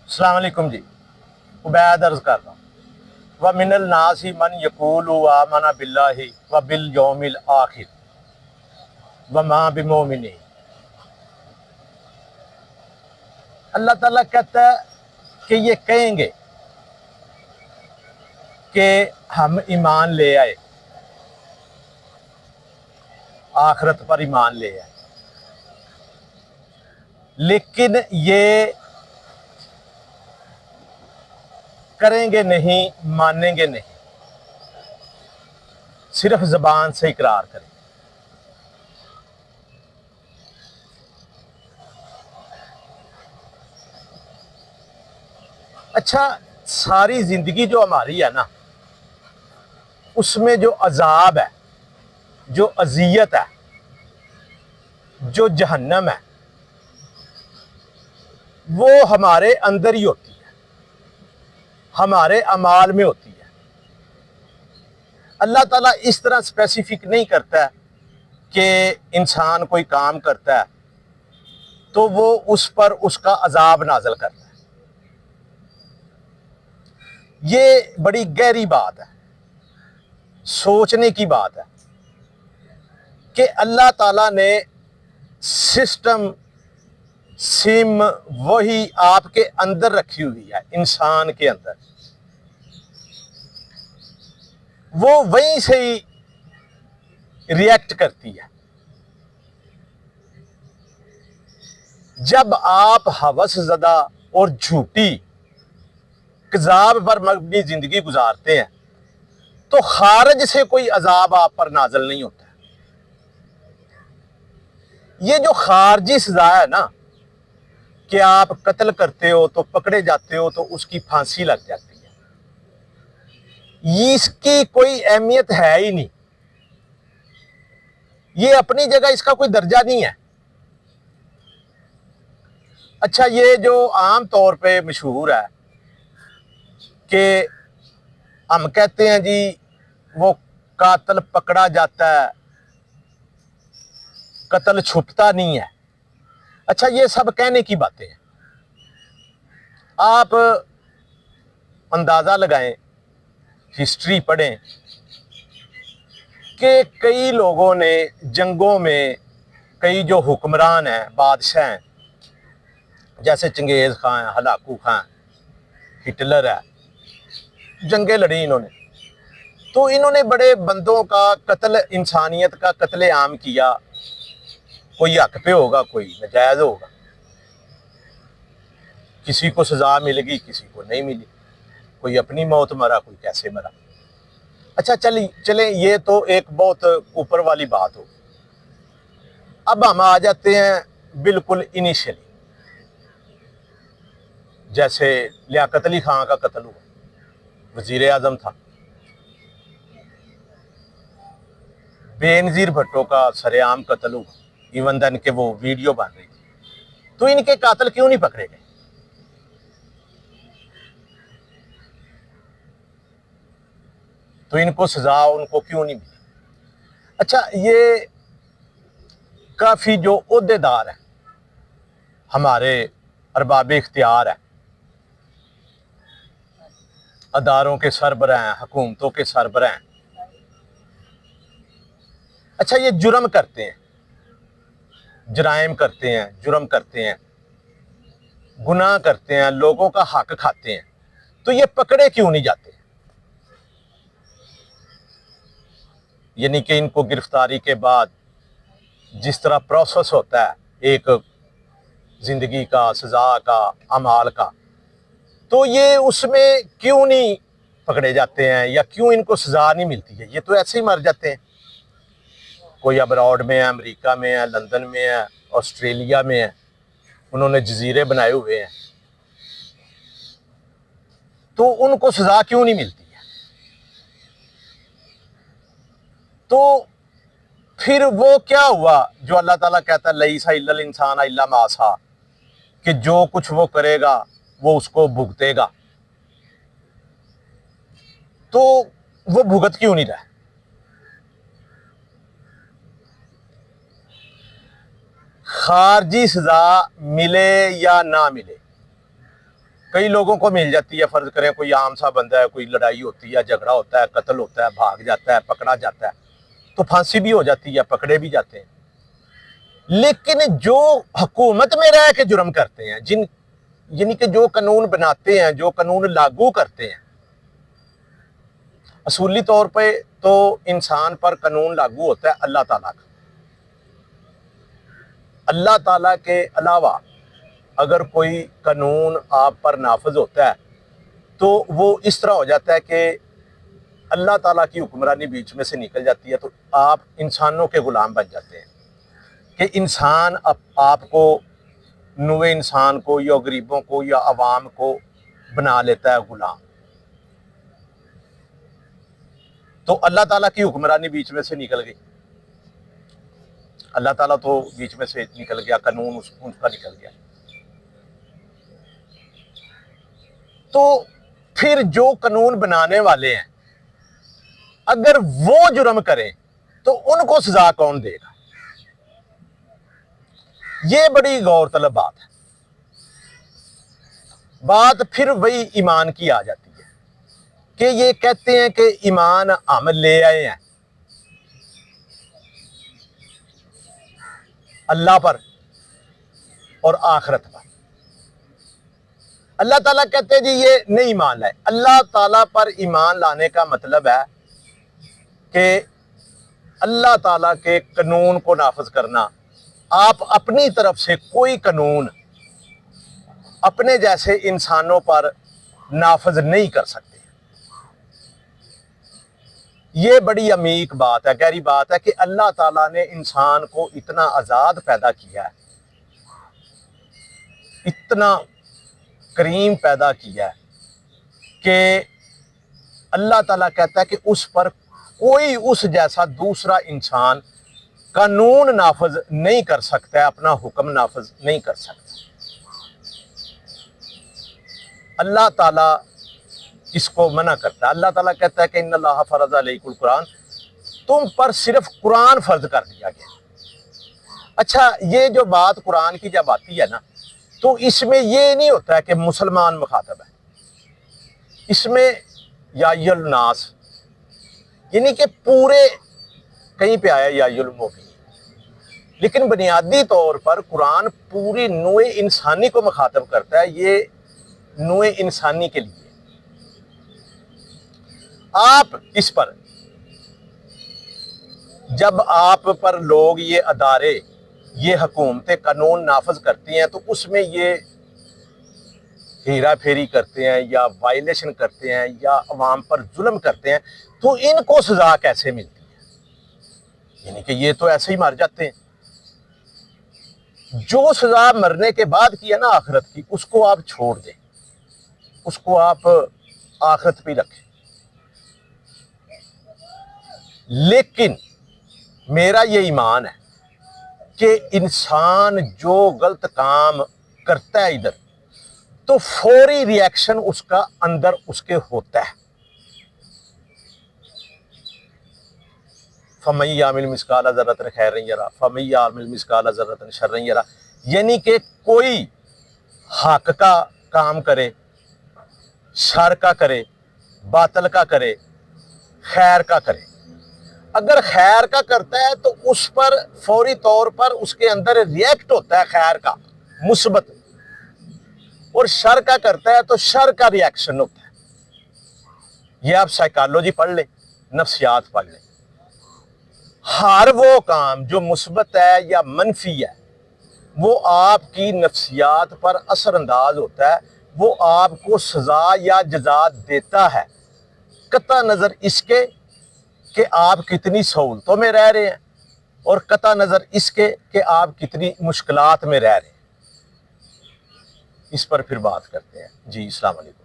السلام علیکم جی، عبید عرض کر رہا ہوں۔ وَمِنَ النَّاسِ مَنْ يَقُولُ آمَنَ بِاللَّهِ وَبِالْيَوْمِ الْآخِرِ وَمَا بِمُؤْمِنٍ۔ اللہ تعالیٰ کہتا ہے کہ یہ کہیں گے کہ ہم ایمان لے آئے، آخرت پر ایمان لے آئے، لیکن یہ کریں گے نہیں، مانیں گے نہیں، صرف زبان سے اقرار کریں۔ اچھا، ساری زندگی جو ہماری ہے نا، اس میں جو عذاب ہے، جو اذیت ہے، جو جہنم ہے، وہ ہمارے اندر ہی ہوتی ہے، ہمارے اعمال میں ہوتی ہے۔ اللہ تعالیٰ اس طرح اسپیسیفک نہیں کرتا ہے کہ انسان کوئی کام کرتا ہے تو وہ اس پر اس کا عذاب نازل کرتا ہے۔ یہ بڑی گہری بات ہے، سوچنے کی بات ہے کہ اللہ تعالیٰ نے سسٹم سم وہی آپ کے اندر رکھی ہوئی ہے، انسان کے اندر، وہ وہیں سے ہی ریئیکٹ کرتی ہے۔ جب آپ ہوس زدہ اور جھوٹی کذاب پر مبنی زندگی گزارتے ہیں تو خارج سے کوئی عذاب آپ پر نازل نہیں ہوتا ہے۔ یہ جو خارجی سزا ہے نا، کہ آپ قتل کرتے ہو تو پکڑے جاتے ہو تو اس کی پھانسی لگ جاتی ہے، اس کی کوئی اہمیت ہے ہی نہیں، یہ اپنی جگہ اس کا کوئی درجہ نہیں ہے۔ اچھا، یہ جو عام طور پہ مشہور ہے کہ ہم کہتے ہیں جی وہ قاتل پکڑا جاتا ہے، قتل چھپتا نہیں ہے۔ اچھا، یہ سب کہنے کی باتیں ہیں۔ آپ اندازہ لگائیں، ہسٹری پڑھیں کہ کئی لوگوں نے جنگوں میں، کئی جو حکمران ہیں، بادشاہ ہیں، جیسے چنگیز خان ہے، ہلاکو خان، ہٹلر ہے، جنگیں لڑی انہوں نے، تو انہوں نے بڑے بندوں کا قتل، انسانیت کا قتل عام کیا۔ کوئی حق پہ ہوگا، کوئی نجائز ہوگا، کسی کو سزا مل گئی، کسی کو نہیں ملی، کوئی اپنی موت مرا، کوئی کیسے مرا۔ اچھا چلیں، یہ تو ایک بہت اوپر والی بات ہو۔ اب ہم آ جاتے ہیں بالکل انیشلی، جیسے لیاقت علی خان کا قتل ہوا، وزیر اعظم تھا۔ بے نظیر بھٹو کا سر عام قتل ہوا، ایون دین کہ وہ ویڈیو بن رہی تھی، تو ان کے قاتل کیوں نہیں پکڑے گئے؟ تو ان کو سزا ان کو کیوں نہیں ملی؟ اچھا، یہ کافی جو عہدے دار ہیں، ہمارے ارباب اختیار ہیں، اداروں کے سربراہ ہیں، حکومتوں کے سربراہ ہیں، اچھا یہ جرم کرتے ہیں، جرائم کرتے ہیں، جرم کرتے ہیں، گناہ کرتے ہیں، لوگوں کا حق کھاتے ہیں، تو یہ پکڑے کیوں نہیں جاتے؟ یعنی کہ ان کو گرفتاری کے بعد جس طرح پروسیس ہوتا ہے ایک زندگی کا، سزا کا، اعمال کا، تو یہ اس میں کیوں نہیں پکڑے جاتے ہیں، یا کیوں ان کو سزا نہیں ملتی ہے؟ یہ تو ایسے ہی مر جاتے ہیں۔ کوئی ابراڈ میں ہے، امریکہ میں ہے، لندن میں ہے، آسٹریلیا میں ہے، انہوں نے جزیرے بنائے ہوئے ہیں، تو ان کو سزا کیوں نہیں ملتی ہے؟ تو پھر وہ کیا ہوا جو اللہ تعالیٰ کہتا ہے لیسا الا الانسان الا ما سعی، کہ جو کچھ وہ کرے گا وہ اس کو بھگتے گا، تو وہ بھگت کیوں نہیں رہا؟ خارجی سزا ملے یا نہ ملے، کئی لوگوں کو مل جاتی ہے، فرض کریں کوئی عام سا بندہ ہے، کوئی لڑائی ہوتی ہے، جھگڑا ہوتا ہے، قتل ہوتا ہے، بھاگ جاتا ہے، پکڑا جاتا ہے تو پھانسی بھی ہو جاتی ہے، پکڑے بھی جاتے ہیں۔ لیکن جو حکومت میں رہ کے جرم کرتے ہیں، یعنی کہ جو قانون بناتے ہیں، جو قانون لاگو کرتے ہیں، اصولی طور پہ تو انسان پر قانون لاگو ہوتا ہے اللہ تعالیٰ کا۔ اللہ تعالیٰ کے علاوہ اگر کوئی قانون آپ پر نافذ ہوتا ہے تو وہ اس طرح ہو جاتا ہے کہ اللہ تعالیٰ کی حکمرانی بیچ میں سے نکل جاتی ہے، تو آپ انسانوں کے غلام بن جاتے ہیں کہ انسان آپ کو، نوع انسان کو یا غریبوں کو یا عوام کو بنا لیتا ہے غلام۔ تو اللہ تعالیٰ کی حکمرانی بیچ میں سے نکل گئی، اللہ تعالیٰ تو بیچ میں سے نکل گیا، قانون ان کا نکل گیا۔ تو پھر جو قانون بنانے والے ہیں اگر وہ جرم کریں تو ان کو سزا کون دے گا؟ یہ بڑی غور طلب بات ہے۔ بات پھر وہی ایمان کی آ جاتی ہے کہ یہ کہتے ہیں کہ ایمان ہم لے آئے ہیں اللہ پر اور آخرت پر۔ اللہ تعالیٰ کہتے ہیں جی یہ نہیں ایمان لائے۔ اللہ تعالیٰ پر ایمان لانے کا مطلب ہے کہ اللہ تعالیٰ کے قانون کو نافذ کرنا۔ آپ اپنی طرف سے کوئی قانون اپنے جیسے انسانوں پر نافذ نہیں کر سکتے۔ یہ بڑی عمیق بات ہے، گہری بات ہے کہ اللہ تعالیٰ نے انسان کو اتنا آزاد پیدا کیا ہے، اتنا کریم پیدا کیا ہے کہ اللہ تعالیٰ کہتا ہے کہ اس پر کوئی اس جیسا دوسرا انسان قانون نافذ نہیں کر سکتا ہے، اپنا حکم نافذ نہیں کر سکتا۔ اللہ تعالیٰ اس کو منع کرتا ہے۔ اللہ تعالیٰ کہتا ہے کہ ان اللہ فرض علیکم القرآن، تم پر صرف قرآن فرض کر دیا گیا۔ اچھا، یہ جو بات قرآن کی جب آتی ہے نا تو اس میں یہ نہیں ہوتا ہے کہ مسلمان مخاطب ہے، اس میں یا ایھا الناس، یعنی کہ پورے، کہیں پہ آیا یا ایھا المؤمنین، لیکن بنیادی طور پر قرآن پوری نوع انسانی کو مخاطب کرتا ہے، یہ نوع انسانی کے لیے۔ آپ اس پر، جب آپ پر لوگ، یہ ادارے، یہ حکومتیں قانون نافذ کرتی ہیں تو اس میں یہ ہیرا پھیری کرتے ہیں یا وائلیشن کرتے ہیں یا عوام پر ظلم کرتے ہیں تو ان کو سزا کیسے ملتی ہے؟ یعنی کہ یہ تو ایسے ہی مر جاتے ہیں۔ جو سزا مرنے کے بعد کی ہے نا آخرت کی، اس کو آپ چھوڑ دیں، اس کو آپ آخرت پہ رکھیں۔ لیکن میرا یہ ایمان ہے کہ انسان جو غلط کام کرتا ہے ادھر تو فوری ری ایکشن اس کا اندر اس کے ہوتا ہے۔ فَمَن يَعْمَلْ مِثْقَالَ ذَرَّةٍ خَيْرًا يَرَهُ وَمَن يَعْمَلْ مِثْقَالَ ذَرَّةٍ شَرًّا يَرَهُ، یعنی کہ کوئی حق کا کام کرے، شر کا کرے، باطل کا کرے، خیر کا کرے۔ اگر خیر کا کرتا ہے تو اس پر فوری طور پر اس کے اندر ریئیکٹ ہوتا ہے خیر کا، مثبت، اور شر کا کرتا ہے تو شر کا ری ایکشن ہوتا ہے۔ یہ آپ سائیکالوجی پڑھ لیں، نفسیات پڑھ لیں۔ ہر وہ کام جو مثبت ہے یا منفی ہے وہ آپ کی نفسیات پر اثر انداز ہوتا ہے، وہ آپ کو سزا یا جزا دیتا ہے، قطع نظر اس کے کہ آپ کتنی سہولتوں میں رہ رہے ہیں اور قطع نظر اس کے کہ آپ کتنی مشکلات میں رہ رہے ہیں۔ اس پر پھر بات کرتے ہیں۔ جی، السلام علیکم۔